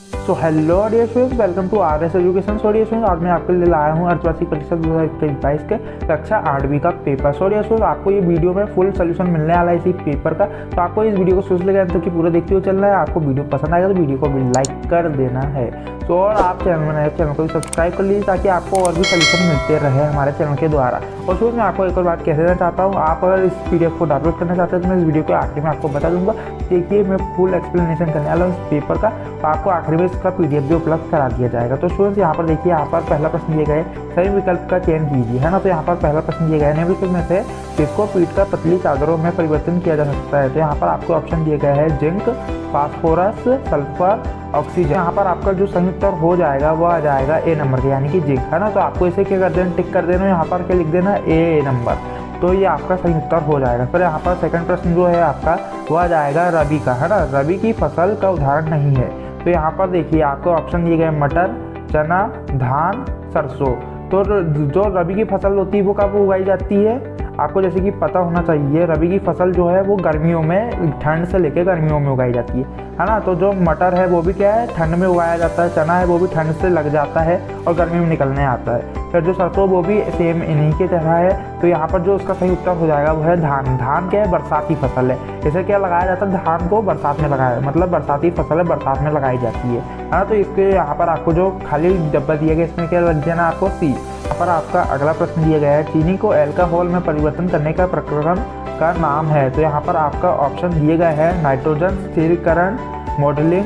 So hello dear students, welcome to R S education. So dear students, आज मैं आपके लिए लाया हूँ अर्धवार्षिक परीक्षा 2022 के कक्षा 8वीं का पेपर। सो डियर स्टूडेंट्स, आपको ये वीडियो में फुल सोल्यूशन मिलने वाला है इसी पेपर का। तो आपको इस वीडियो को शुरू से लेकर अंत तक की पूरा देखते हुए चलना है। आपको वीडियो पसंद आएगा तो वीडियो को भी लाइक कर देना है। तो और आप चैनल में नए चैनल को भी सब्सक्राइब कर लीजिए ताकि आपको और भी सोल्यूशन मिलते रहे हमारे चैनल के द्वारा। और शुरू में आपको एक और बात कह देना चाहता हूँ, आप अगर इस PDF को डाउनलोड करना चाहते हैं तो मैं इस वीडियो के आखिरी में आपको बता दूंगा। देखिए, मैं फुल एक्सप्लेनेशन करने वाला हूँ इस पेपर का, तो आपको आखिरी में इसका PDF भी उपलब्ध करा दिया जाएगा। तो स्टूडेंट्स, यहाँ पर देखिए, यहाँ पर पहला प्रश्न दिए गए सही विकल्प का चयन कीजिए, है ना। तो यहाँ पर पहला प्रश्न दिए गए निम्नलिखित में से किसको पीट कर पतली चादरों में परिवर्तन किया जा सकता है। तो यहाँ पर आपको ऑप्शन दिए गए हैं जिंक, फास्फोरस, सल्फर, ऑक्सीजन। यहाँ पर आपका जो सही उत्तर हो जाएगा वो आ जाएगा ए नंबर का, यानी कि जिंक, है ना। तो आपको इसे क्या कर देना, टिक कर देना, यहाँ पर क्या लिख देना, ए नंबर। तो ये आपका सही उत्तर हो जाएगा। फिर यहाँ पर सेकंड प्रश्न जो है आपका वो आ जाएगा रबी का, है ना। रबी की फसल का उदाहरण नहीं है। तो यहाँ पर देखिए, आपको ऑप्शन दिए गए मटर, चना, धान, सरसों। तो जो रबी की फसल होती है वो कब उगाई जाती है, आपको जैसे कि पता होना चाहिए। रबी की फसल जो है वो गर्मियों में, ठंड से लेकर गर्मियों में उगाई जाती है ना। तो जो मटर है वो भी क्या है, ठंड में उगाया जाता है। चना है वो भी ठंड से लग जाता है और गर्मी में निकलने आता है। फिर जो सरसों वो भी सेम इन्हीं की तरह है। तो यहाँ पर जो उसका सही उत्तर हो जाएगा वो है धान। धान क्या है, बरसाती फसल है। इसे क्या लगाया जाता है, धान को बरसात में लगाया, मतलब बरसाती फसल है, बरसात में लगाई जाती है ना। तो इसके यहाँ पर आपको जो खाली डब्बा दिया गया इसमें क्या लग देना, आपको सी। यहाँ पर आपका अगला प्रश्न दिया गया है चीनी को अल्कोहल में परिवर्तन करने का प्रक्रम का नाम है। तो यहाँ पर आपका ऑप्शन दिए गए हैं नाइट्रोजन स्थिरीकरण, मॉडलिंग,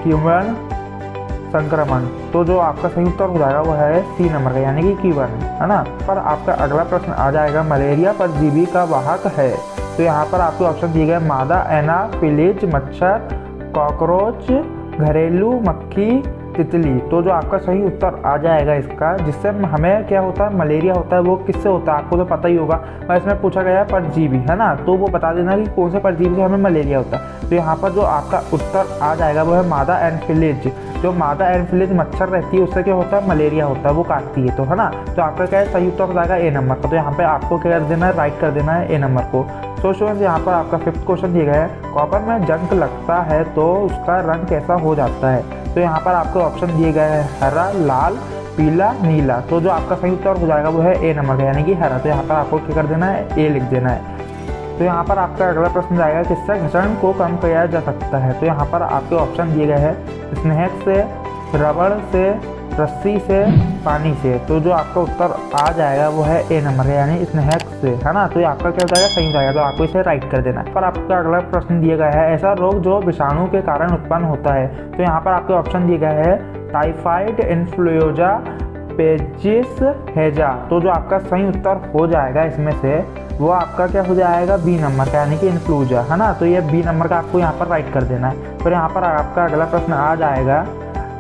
क्यूमन, संक्रमण। तो जो आपका सही उत्तर हो जाएगा वो है सी नंबर का, यानी कि कीवन, है ना। पर आपका अगला प्रश्न आ जाएगा मलेरिया परजीवी का वाहक है। तो यहाँ पर आपको ऑप्शन दिए गए मादा, एनाफिलीज, मच्छर, कॉकरोच, घरेलू मक्खी, तितली। तो जो आपका सही उत्तर आ जाएगा इसका, जिससे हमें क्या होता है, मलेरिया होता है, वो किससे होता है आपको तो पता ही होगा। और इसमें पूछा गया है परजीवी, है ना। तो वो बता देना कि कौन से परजीवी से हमें मलेरिया होता है। तो यहाँ पर जो आपका उत्तर आ जाएगा वो है मादा एनाफिलीज। जो मादा एनाफिलीज मच्छर रहती है उससे क्या होता है, मलेरिया होता है, वो काटती है। तो है ना, तो आपका क्या है, सही उत्तर हो जाएगा ए नंबर का। तो यहाँ पे आपको क्या कर देना है, राइट कर देना है ए नंबर को। तो स्टूडेंट्स, यहाँ पर आपका 5th क्वेश्चन दिया गया है कॉपर में जंग लगता है तो उसका रंग कैसा हो जाता है। तो यहाँ पर आपको ऑप्शन दिए गए हैं हरा, लाल, पीला, नीला। तो जो आपका सही उत्तर हो जाएगा वो है ए नंबर का, यानी कि हरा। तो यहाँ पर आपको क्या कर देना है, ए लिख देना है। तो यहाँ पर आपका अगला प्रश्न जाएगा किससे घर्षण को कम किया जा सकता है। तो यहाँ पर आपके ऑप्शन दिए गए हैं स्नेहक से, रबड़ से, रस्सी से, पानी से। तो जो आपका उत्तर आ जाएगा वो है ए नंबर है, यानी स्नेहक से, है ना। तो ये आपका क्या हो जाएगा, सही हो जाएगा। तो आपको इसे राइट कर देना है। पर आपका अगला प्रश्न दिया गया है ऐसा रोग जो विषाणु के कारण उत्पन्न होता है। तो यहाँ पर आपके ऑप्शन दिए गए हैं टाइफाइड, इन्फ्लुएंजा, पेजिस, हैजा। तो जो आपका सही उत्तर हो जाएगा इसमें से वो आपका क्या हो जाएगा, बी नंबर का, यानी कि इन्फ्लूएंजा, है ना। तो ये बी नंबर का आपको यहाँ पर राइट कर देना है। फिर यहाँ पर आपका अगला प्रश्न आ जाएगा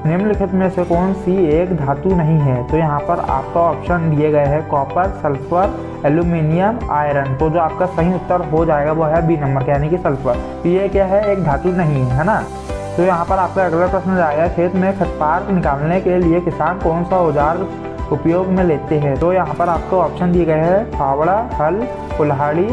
निम्नलिखित में से कौन सी एक धातु नहीं है। तो यहाँ पर आपका ऑप्शन दिए गए हैं कॉपर, सल्फर, एल्यूमिनियम, आयरन। तो जो आपका सही उत्तर हो जाएगा वो है बी नंबर का, यानी कि सल्फर। तो ये क्या है, एक धातु नहीं है ना। तो यहाँ पर आपका अगला प्रश्न आएगा खेत में खरपात निकालने के लिए किसान कौन सा औजार उपयोग में लेते हैं। तो यहाँ पर आपको ऑप्शन दिए गए हैं फावड़ा, हल, कुल्हाड़ी,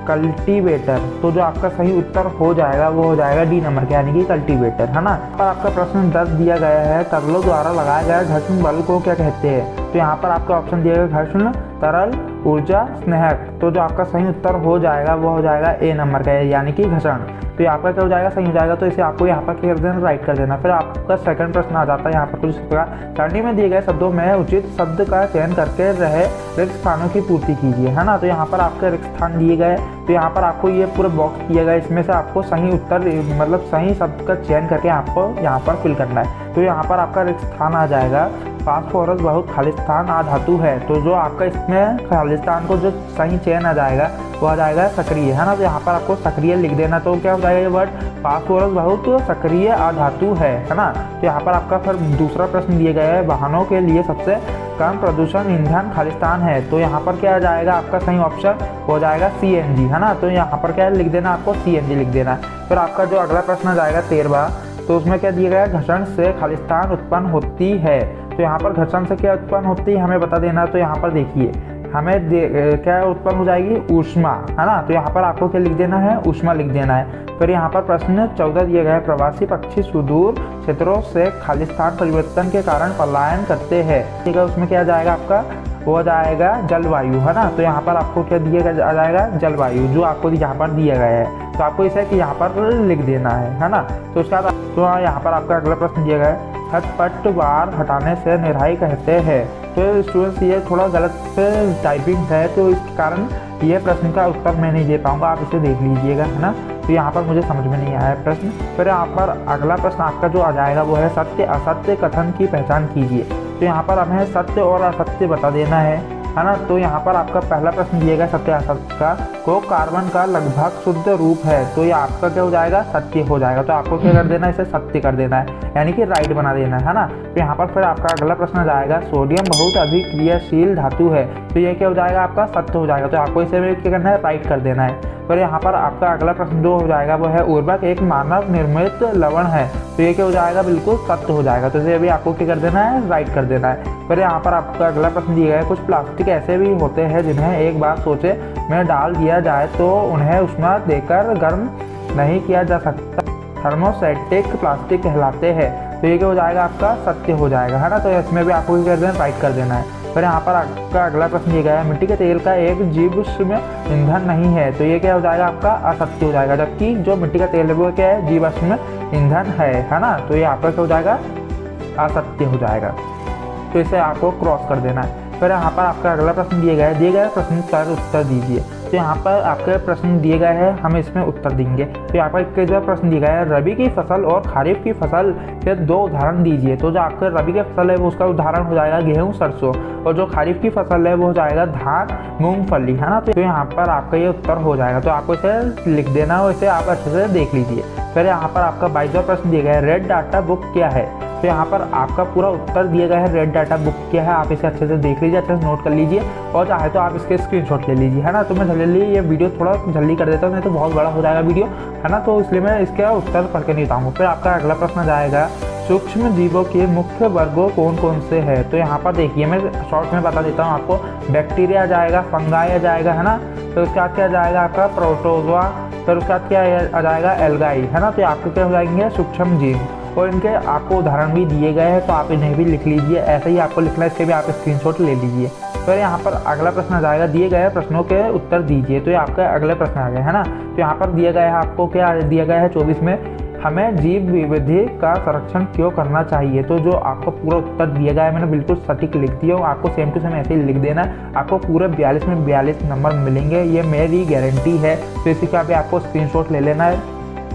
कल्टीवेटर। तो जो आपका सही उत्तर हो जाएगा वो हो जाएगा डी नंबर का, यानी कि कल्टीवेटर, है ना। पर आपका प्रश्न 10 दिया गया है तरलों द्वारा लगाया गया घर्षण बल को क्या कहते हैं। तो यहाँ पर आपका ऑप्शन दिया गया घर्षण, तरल, ऊर्जा, स्नेहक। तो जो आपका सही उत्तर हो जाएगा वो हो जाएगा ए नंबर का, यानी कि घर्षण। तो यहाँ पर क्या हो जाएगा, सही हो जाएगा। तो इसे आपको यहाँ पर क्या कर देना, राइट कर देना। फिर आपका सेकंड प्रश्न आ जाता है यहाँ पर कुछ सरणी में दिए गए शब्दों में उचित शब्द का चयन करके रहे रिक्त स्थानों की पूर्ति कीजिए, है ना। तो यहाँ पर आपके रिक्त स्थान दिए गए, तो यहाँ पर आपको ये पूरा बॉक्स दिया गया, इसमें से आपको सही उत्तर मतलब सही शब्द का चयन करके आपको यहाँ पर फिल करना है। तो यहाँ पर आपका रिक्त स्थान आ जाएगा फास्फोरस बहुत खालिस्तान अधातु है। तो जो आपका इसमें खालिस्तान को जो सही चयन आ जाएगा वो आ जाएगा सक्रिय, है ना। तो यहाँ पर आपको सक्रिय लिख देना। तो क्या हो जाएगा ये वर्ड, फास्फोरस बहुत सक्रिय अधातु है ना। तो यहाँ पर आपका फिर दूसरा प्रश्न दिया गया है वाहनों के लिए सबसे कम प्रदूषण ईंधन खालिस्तान है। तो यहाँ पर क्या आ जाएगा, आपका सही ऑप्शन हो जाएगा CNG, है ना। तो यहाँ पर क्या लिख देना, आपको CNG लिख देना। फिर आपका जो अगला प्रश्न आ जाएगा 13वां, तो उसमें क्या दिया गया, घर्षण से खालिस्तान उत्पन्न होती है। तो यहाँ पर घर्षण से क्या उत्पन्न होती है हमें बता देना। तो यहाँ पर देखिए, हमें क्या उत्पन्न हो जाएगी, ऊष्मा, है ना। तो यहाँ पर आपको क्या लिख देना है, ऊष्मा लिख देना है। फिर यहाँ पर प्रश्न 14 दिया गया है, प्रवासी पक्षी सुदूर क्षेत्रों से खाली स्थान परिवर्तन के कारण पलायन करते हैं, ठीक है। उसमें क्या जाएगा आपका, वो जाएगा जलवायु, है ना। तो यहाँ पर आपको क्या दिया जाएगा, जलवायु, जो आपको यहाँ पर दिया गया है। तो आपको इसे कि यहाँ पर लिख देना है ना। तो उसके बाद तो यहाँ पर आपका अगला प्रश्न दिया गया है, खरपतवार हटाने से निराई कहते हैं। तो स्टूडेंट्स ये थोड़ा गलत टाइपिंग है, तो इस कारण ये प्रश्न का उत्तर मैं नहीं दे पाऊंगा, आप इसे देख लीजिएगा, है ना। तो यहाँ पर मुझे समझ में नहीं आया है प्रश्न। फिर यहाँ पर अगला प्रश्न आपका जो आ जाएगा वो है, सत्य असत्य कथन की पहचान कीजिए। तो यहाँ पर हमें सत्य और असत्य बता देना है ना। तो यहाँ पर आपका पहला प्रश्न दिएगा सत्य असत्य का, को कार्बन का लगभग शुद्ध रूप है। तो ये आपका क्या हो जाएगा, सत्य हो जाएगा। तो आपको क्या कर देना है, इसे सत्य कर देना है, यानी कि राइट बना देना है ना। तो यहाँ पर फिर आपका अगला प्रश्न आ जाएगा, सोडियम बहुत अधिक क्रियाशील धातु है। तो ये क्या हो जाएगा, आपका सत्य हो जाएगा। तो आपको इसे क्या करना है, राइट कर देना है। फिर यहाँ पर आपका अगला प्रश्न जो हो जाएगा वो है, उर्वरक एक मानव निर्मित लवण है। तो ये क्या हो जाएगा, बिल्कुल सत्य हो जाएगा। तो इसे भी आपको क्या कर देना है, राइट कर देना है। फिर यहाँ पर आपका अगला प्रश्न दिया गया है, कुछ प्लास्टिक ऐसे भी होते हैं जिन्हें एक बार सोचे में डाल दिया जाए तो उन्हें ऊष्मा देकर गर्म नहीं किया जा सकता, थर्मोस्टेटिक प्लास्टिक कहलाते हैं। तो ये क्या हो जाएगा, आपका सत्य हो जाएगा, है ना। तो इसमें भी आपको क्या कर देना, राइट कर देना है। फिर यहाँ पर आपका अगला प्रश्न दिया गया है, मिट्टी के तेल का एक जीवाश्म ईंधन नहीं है। तो ये क्या हो जाएगा, आपका असत्य हो जाएगा, जबकि जो मिट्टी का तेल है वो क्या है, जीवाश्म ईंधन है ना। तो ये आपका क्या हो जाएगा, असत्य हो जाएगा। तो इसे आपको क्रॉस कर देना है। फिर यहाँ पर आपका अगला प्रश्न दिए गया है, दिए गए प्रश्न का उत्तर दीजिए। तो यहाँ पर आपके प्रश्न दिए गए हैं, हम इसमें उत्तर देंगे। तो यहाँ पर जो प्रश्न दिया गया है, रबी की फसल और खरीफ की फसल के दो उदाहरण दीजिए। तो जो आपका रबी की फसल है वो उसका उदाहरण हो जाएगा गेहूँ सरसों, और जो खरीफ की फसल है वो हो जाएगा धान मूंगफली, है ना। तो यहाँ पर आपका ये उत्तर हो जाएगा। तो आपको इसे लिख देना और इसे आप अच्छे से देख लीजिए। फिर यहाँ पर आपका 22वां प्रश्न दिया गया है, रेड डाटा बुक क्या है। तो यहाँ पर आपका पूरा उत्तर दिया गया है, रेड डाटा बुक क्या है। आप इसे अच्छे से देख लीजिए, अच्छे से नोट कर लीजिए, और चाहे तो आप इसके स्क्रीनशॉट ले लीजिए, है ना। तो मैं जल्दी ये वीडियो थोड़ा जल्दी कर देता हूँ, नहीं तो बहुत बड़ा हो जाएगा वीडियो, है ना। तो इसलिए मैं इसका उत्तर पढ़ के नहीं बताऊँगा। फिर आपका अगला प्रश्न जाएगा, सूक्ष्म जीवों के मुख्य वर्गों कौन कौन से हैं। तो यहाँ पर देखिए, मैं शॉर्ट में बता देता हूँ आपको। बैक्टीरिया आ जाएगा, फंगाई आ जाएगा, है ना। तो उसके बाद क्या जाएगा आपका, प्रोटोजोआ। फिर उसके बाद क्या आ जाएगा, एल्गाई, है ना। तो आपको क्या हो जाएंगे, सूक्ष्म जीव, और इनके आपको उदाहरण भी दिए गए हैं, तो आप इन्हें भी लिख लीजिए। ऐसे ही आपको लिखना है, इसके भी आप स्क्रीनशॉट ले लीजिए। फिर यहाँ पर अगला प्रश्न आ जाएगा, दिए गए प्रश्नों के उत्तर दीजिए। तो ये आपका अगले प्रश्न आ गया, है ना। तो यहाँ पर दिया गया है आपको, क्या दिया गया है 24 में, हमें जीव विविधि का संरक्षण क्यों करना चाहिए। तो जो आपको पूरा उत्तर दिया गया है, मैंने बिल्कुल सटीक लिख दिया, आपको सेम टू सेम ऐसे ही लिख देना है। आपको पूरे 42 में 42 नंबर मिलेंगे, ये मेरी गारंटी है। तो इसी का भी आपको स्क्रीनशॉट ले लेना है।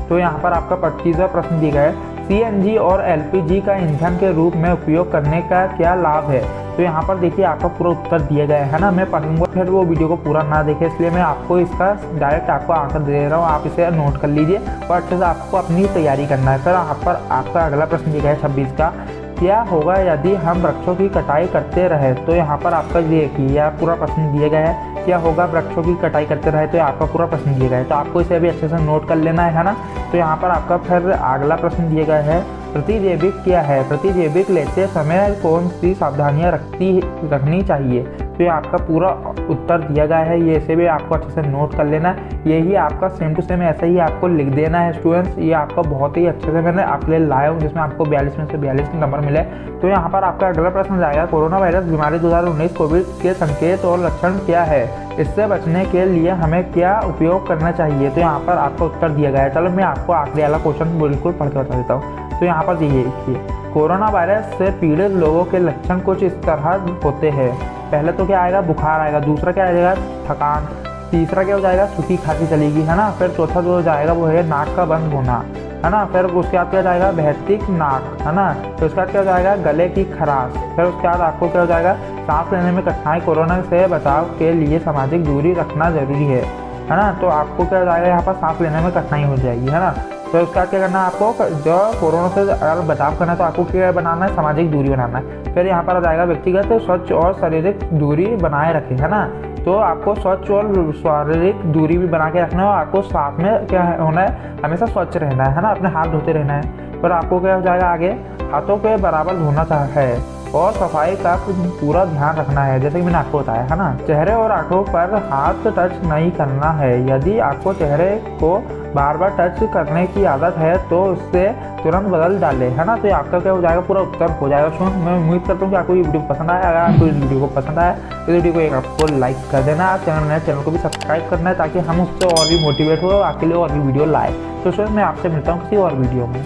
तो यहाँ पर आपका 25वां प्रश्न दिया गया है, CNG और LPG का ईंधन के रूप में उपयोग करने का क्या लाभ है। तो यहाँ पर देखिए आपका पूरा उत्तर दिया गया है ना। मैं पढ़ूंगा, फिर वो वीडियो को पूरा ना देखें, इसलिए मैं आपको इसका डायरेक्ट आपको आंसर दे रहा हूँ। आप इसे नोट कर लीजिए और अच्छे से आपको अपनी तैयारी करना है। फिर यहाँ पर आपका अगला प्रश्न दिया गया है 26 का, क्या होगा यदि हम वृक्षों की कटाई करते रहे। तो यहाँ पर आपका देखिए यह पूरा प्रश्न दिया गया है, क्या होगा वृक्षों की कटाई करते रहे। तो आपका पूरा प्रश्न दिया गया है, तो आपको इसे भी अच्छे से नोट कर लेना है ना। तो यहाँ पर आपका फिर अगला प्रश्न दिया गया है, प्रतिजैविक क्या है। प्रतिजैविक लेते समय कौन सी सावधानियां रखनी चाहिए। तो ये आपका पूरा उत्तर दिया गया है, ये इसे भी आपको अच्छे से नोट कर लेना है। यही आपका सेम टू सेम ऐसा ही आपको लिख देना है स्टूडेंट्स। ये आपका बहुत ही अच्छे से मैंने आपके लिए लाया हूँ, जिसमें आपको 42 में से 42 नंबर मिले। तो यहाँ पर आपका अगला प्रश्न जाएगा, कोरोना वायरस बीमारी 2019 कोविड के संकेत और लक्षण क्या है, इससे बचने के लिए हमें क्या उपयोग करना चाहिए। तो यहाँ पर आपका उत्तर दिया गया है। चलो मैं आपको आखिरी वाला क्वेश्चन बिल्कुल पढ़ के बता देता हूँ। तो यहाँ पर देखिए, कोरोना वायरस से पीड़ित लोगों के लक्षण कुछ इस तरह होते हैं। पहले तो क्या आएगा, बुखार आएगा। दूसरा क्या आएगा, थकान। तीसरा क्या हो जाएगा, सूखी खांसी चलेगी, है ना। फिर चौथा जो हो जाएगा वो है नाक का बंद होना, है ना। फिर उसके बाद क्या जाएगा, बहती नाक, है ना। फिर उसके बाद क्या हो जाएगा, गले की खराश। फिर उसके बाद आपको क्या हो जाएगा, सांस लेने में कठिनाई। कोरोना से बचाव के लिए सामाजिक दूरी रखना जरूरी है ना। तो आपको क्या हो जाएगा, यहाँ पर सांस लेने में कठिनाई हो जाएगी, है ना। तो उसके बाद क्या करना है आपको, जो कोरोना से अगर बचाव करना है तो आपको क्या बनाना है, सामाजिक दूरी बनाना है। फिर यहाँ पर आ जाएगा व्यक्तिगत स्वच्छ और शारीरिक दूरी बनाए रखें, है ना। तो आपको स्वच्छ और शारीरिक दूरी भी बना के रखना है, और आपको साथ में क्या होना है, हमेशा स्वच्छ रहना है ना। अपने हाथ धोते रहना है। फिर आपको क्या हो जाएगा आगे, हाथों के बराबर धोना है। और सफाई का पूरा ध्यान रखना है, जैसे कि मैंने आपको बताया है ना। चेहरे और आंखों पर हाथ टच नहीं करना है। यदि आपको चेहरे को बार बार टच करने की आदत है तो उससे तुरंत बदल डालें, है ना। तो आपका क्या हो जाएगा, पूरा उत्तर हो जाएगा। सो मैं उम्मीद करता हूँ कि आपको ये वीडियो पसंद आया। अगर आपको इस वीडियो को पसंद आया तो वीडियो को एक आपको लाइक कर देना। आप चैनल को भी सब्सक्राइब करना है ताकि हम उससे और भी मोटिवेट हो, आपके लिए और भी वीडियो लाए। तो सर मैं आपसे मिलता हूँ किसी और वीडियो में।